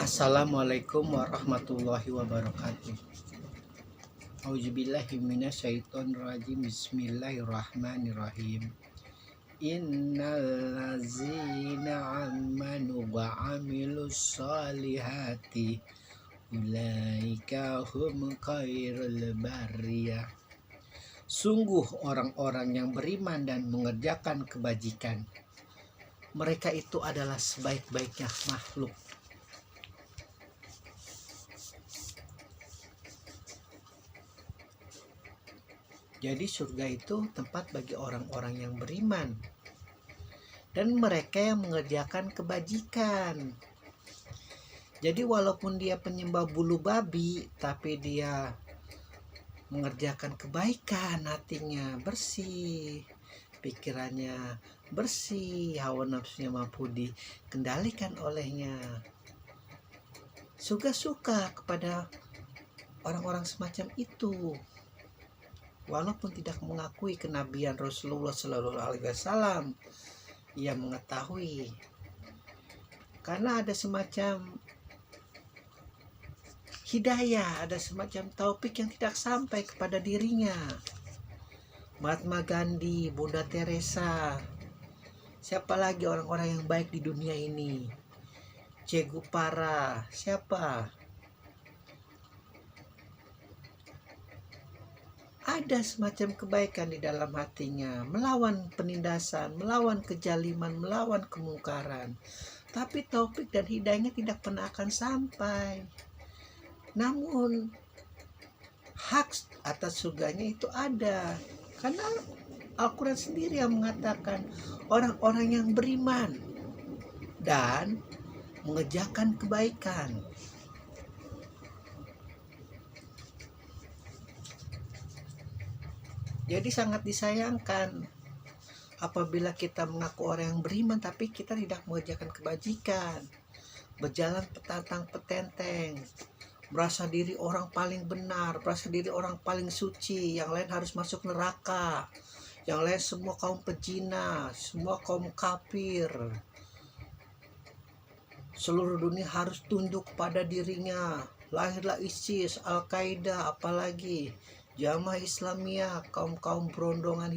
Assalamualaikum warahmatullahi wabarakatuh. Auzubillahi minasyaitonirrajim. Bismillahirrahmanirrahim. Innal ladzina amanu wa amilus solihati ulaika hum khairul bariyah. Sungguh orang-orang yang beriman dan mengerjakan kebajikan, mereka itu adalah sebaik-baiknya makhluk. Jadi surga itu tempat bagi orang-orang yang beriman dan mereka yang mengerjakan kebajikan. Jadi walaupun dia penyembah bulu babi, tapi dia mengerjakan kebaikan, hatinya bersih, pikirannya bersih, hawa nafsunya mampu dikendalikan olehnya. Surga suka kepada orang-orang semacam itu. Walaupun tidak mengakui kenabian Rasulullah Shallallahu Alaihi Wasallam, ia mengetahui karena ada semacam hidayah, ada semacam taufik yang tidak sampai kepada dirinya. Mahatma Gandhi, Bunda Teresa, siapa lagi orang-orang yang baik di dunia ini? Che Guevara, siapa? Ada semacam kebaikan di dalam hatinya, melawan penindasan, melawan kejaliman, melawan kemungkaran. Tapi taufik dan hidayahnya tidak pernah akan sampai. Namun hak atas surganya itu ada. Karena Al-Quran sendiri yang mengatakan orang-orang yang beriman dan mengerjakan kebaikan. Jadi sangat disayangkan apabila kita mengaku orang yang beriman tapi kita tidak mengerjakan kebajikan, berjalan petantang petenteng, merasa diri orang paling benar, merasa diri orang paling suci, yang lain harus masuk neraka, yang lain semua kaum pezina, semua kaum kafir, seluruh dunia harus tunduk pada dirinya. Lahirlah ISIS, Al-Qaeda, apalagi Jamaah Islamiyah, kaum-kaum berondongan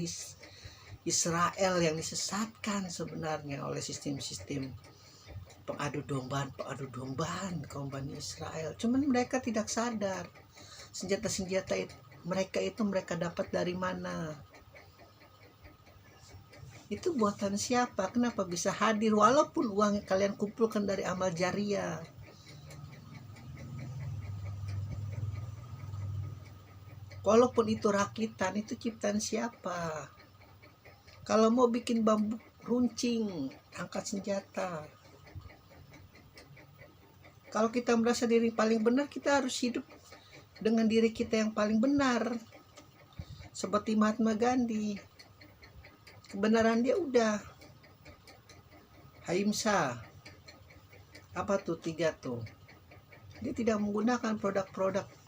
Israel yang disesatkan sebenarnya oleh sistem-sistem pengadu dombaan kaum Bani Israel. Cuman mereka tidak sadar senjata-senjata mereka dapat dari mana. Itu buatan siapa? Kenapa bisa hadir walaupun uang yang kalian kumpulkan dari amal jariah? Walaupun itu rakitan, itu ciptaan siapa? Kalau mau bikin bambu runcing, angkat senjata. Kalau kita merasa diri paling benar, kita harus hidup dengan diri kita yang paling benar. Seperti Mahatma Gandhi. Kebenaran dia udah. Ahimsa. Apa tuh 3 tuh? Dia tidak menggunakan produk-produk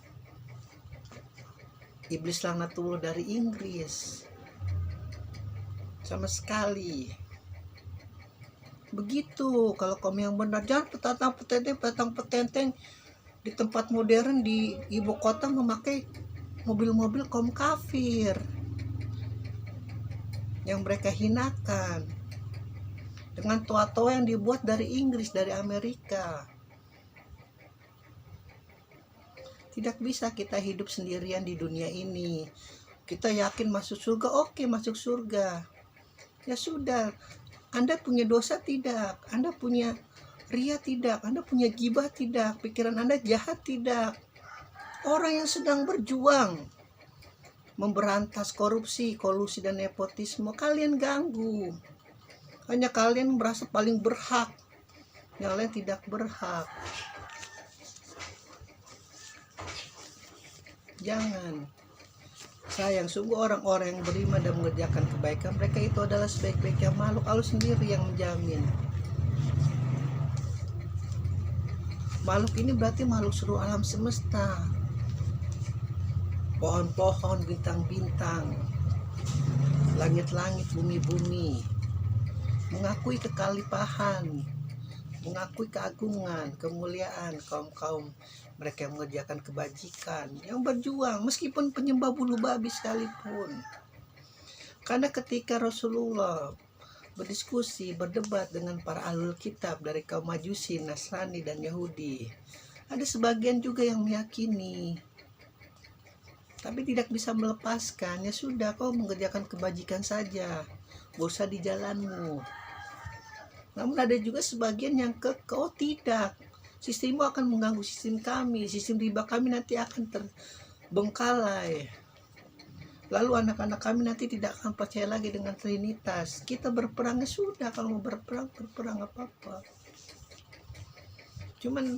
iblis laknatullah dari Inggris sama sekali. Begitu kalau kaum yang benar, jangan petantang petenteng di tempat modern di ibu kota memakai mobil-mobil kaum kafir yang mereka hinakan dengan toa-toa yang dibuat dari Inggris, dari Amerika. Tidak bisa kita hidup sendirian di dunia ini. Kita yakin masuk surga, oke, masuk surga. Ya sudah, Anda punya dosa tidak? Anda punya ria tidak? Anda punya gibah tidak? Pikiran Anda jahat tidak? Orang yang sedang berjuang memberantas korupsi, kolusi, dan nepotisme, kalian ganggu. Hanya kalian merasa paling berhak, yang lain tidak berhak. Jangan. Sayang, sungguh orang-orang yang beriman dan mengerjakan kebaikan, mereka itu adalah sebaik-baiknya makhluk. Allah sendiri yang menjamin. Makhluk ini berarti makhluk seluruh alam semesta. Pohon-pohon, bintang-bintang, langit-langit, bumi-bumi, mengakui kekalipahan, mengakui keagungan, kemuliaan kaum-kaum mereka yang mengerjakan kebajikan, yang berjuang meskipun penyembah bulu babi sekalipun. Karena ketika Rasulullah berdiskusi, berdebat dengan para ahlul kitab dari kaum Majusi, Nasrani, dan Yahudi, ada sebagian juga yang meyakini, tapi tidak bisa melepaskan. Ya sudah, kau mengerjakan kebajikan saja, gak usah di jalanmu. Namun ada juga sebagian yang kau tidak, sistemmu akan mengganggu sistem kami, sistem riba kami nanti akan terbengkalai. Lalu anak-anak kami nanti tidak akan percaya lagi dengan Trinitas. Kita berperangnya sudah, kalau mau berperang apa-apa. Cuman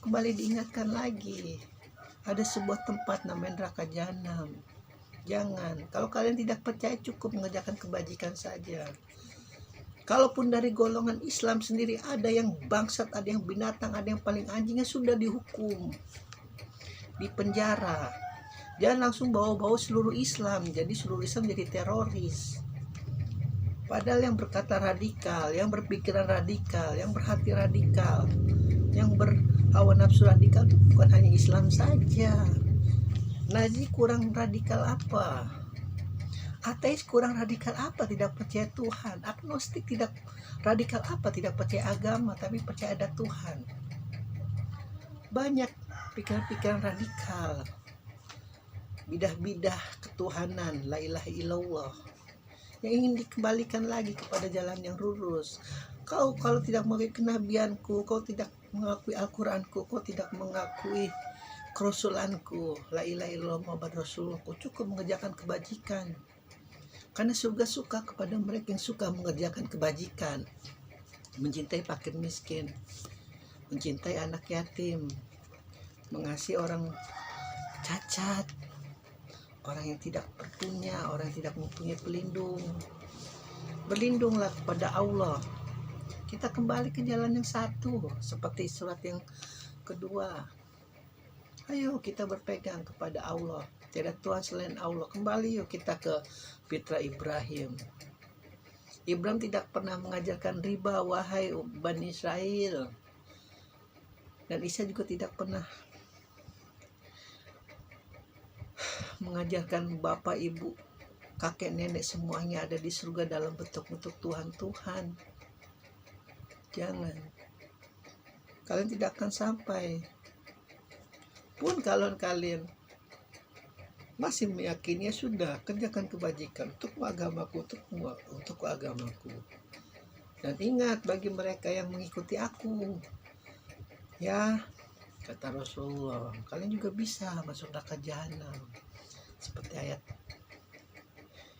kembali diingatkan lagi, ada sebuah tempat namanya neraka jahanam. Jangan, kalau kalian tidak percaya cukup mengerjakan kebajikan saja. Kalaupun dari golongan Islam sendiri ada yang bangsat, ada yang binatang, ada yang paling anjingnya, sudah dihukum, dipenjara. Jangan langsung bawa-bawa seluruh Islam, jadi seluruh Islam jadi teroris. Padahal yang berkata radikal, yang berpikiran radikal, yang berhati radikal, yang berhawa nafsu radikal itu bukan hanya Islam saja. Nazi kurang radikal apa? Ateis kurang radikal apa? Tidak percaya Tuhan. Agnostik tidak radikal apa? Tidak percaya agama, tapi percaya ada Tuhan. Banyak pikiran-pikiran radikal, bidah-bidah ketuhanan, la ilaha illallah, yang ingin dikembalikan lagi kepada jalan yang lurus. Kau kalau tidak mengakui kenabianku, kau tidak mengakui Al-Quranku, kau tidak mengakui kerasulanku, la ilaha illallah Muhammad Rasulullah, kau cukup mengerjakan kebajikan. Karena surga suka kepada mereka yang suka mengerjakan kebajikan, mencintai fakir miskin, mencintai anak yatim, mengasihi orang cacat, orang yang tidak berpunya, orang yang tidak mempunyai pelindung. Berlindunglah kepada Allah. Kita kembali ke jalan yang satu, seperti surat yang kedua. Ayo kita berpegang kepada Allah. Tidak Tuhan selain Allah. Kembali yuk kita ke fitrah Ibrahim. Ibrahim tidak pernah mengajarkan riba, wahai Bani Israel. Dan Isa juga tidak pernah mengajarkan bapak, ibu, kakek, nenek semuanya ada di surga dalam bentuk-bentuk Tuhan. Jangan. Kalian tidak akan sampai. Pun kalau kalian masih meyakini, ya sudah, kerjakan kebajikan untuk agamaku, untuk agamaku. Dan ingat, bagi mereka yang mengikuti aku, ya kata Rasulullah, kalian juga bisa masuk neraka jahanam, seperti ayat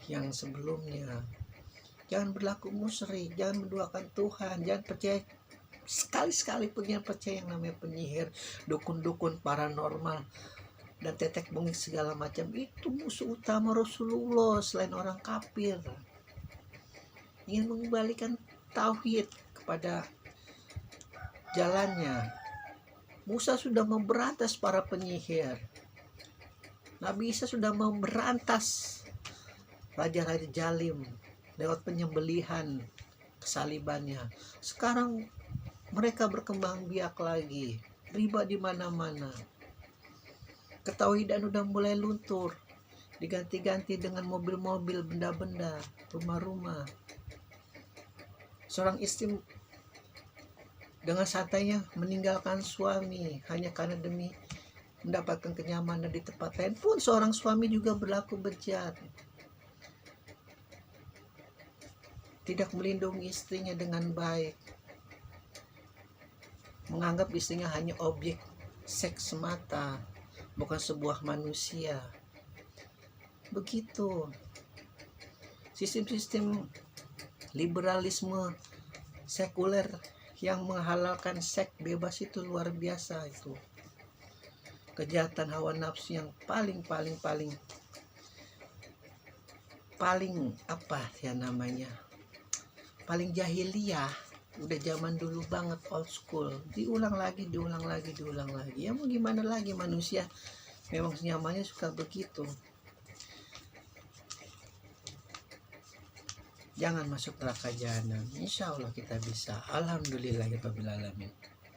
yang sebelumnya. Jangan berlaku musyrik, jangan menduakan Tuhan, jangan percaya sekali-sekali punya percaya yang namanya penyihir, dukun-dukun, paranormal, dan tetek bengek segala macam. Itu musuh utama Rasulullah selain orang kafir. Ingin mengembalikan tauhid kepada jalannya. Musa sudah memberantas para penyihir. Nabi Isa sudah memberantas raja-raja zalim lewat penyembelihan, kesalibannya. Sekarang mereka berkembang biak lagi, riba di mana-mana. Ketauhidan udah mulai luntur, diganti-ganti dengan mobil-mobil, benda-benda, rumah-rumah. Seorang istri dengan santainya meninggalkan suami hanya karena demi mendapatkan kenyamanan di tempat lain. Pun seorang suami juga berlaku bejat, tidak melindungi istrinya dengan baik, menganggap istrinya hanya objek seks semata, bukan sebuah manusia. Begitu sistem-sistem liberalisme sekuler yang menghalalkan seks bebas itu luar biasa. Itu kejahatan hawa nafsu yang paling apa ya namanya, paling jahiliyah. Udah zaman dulu banget, old school, diulang lagi. Ya mau gimana lagi, manusia memang nyamannya suka begitu. jangan masuk neraka jahanam. Insya Allah kita bisa. Alhamdulillahirobbilalamin.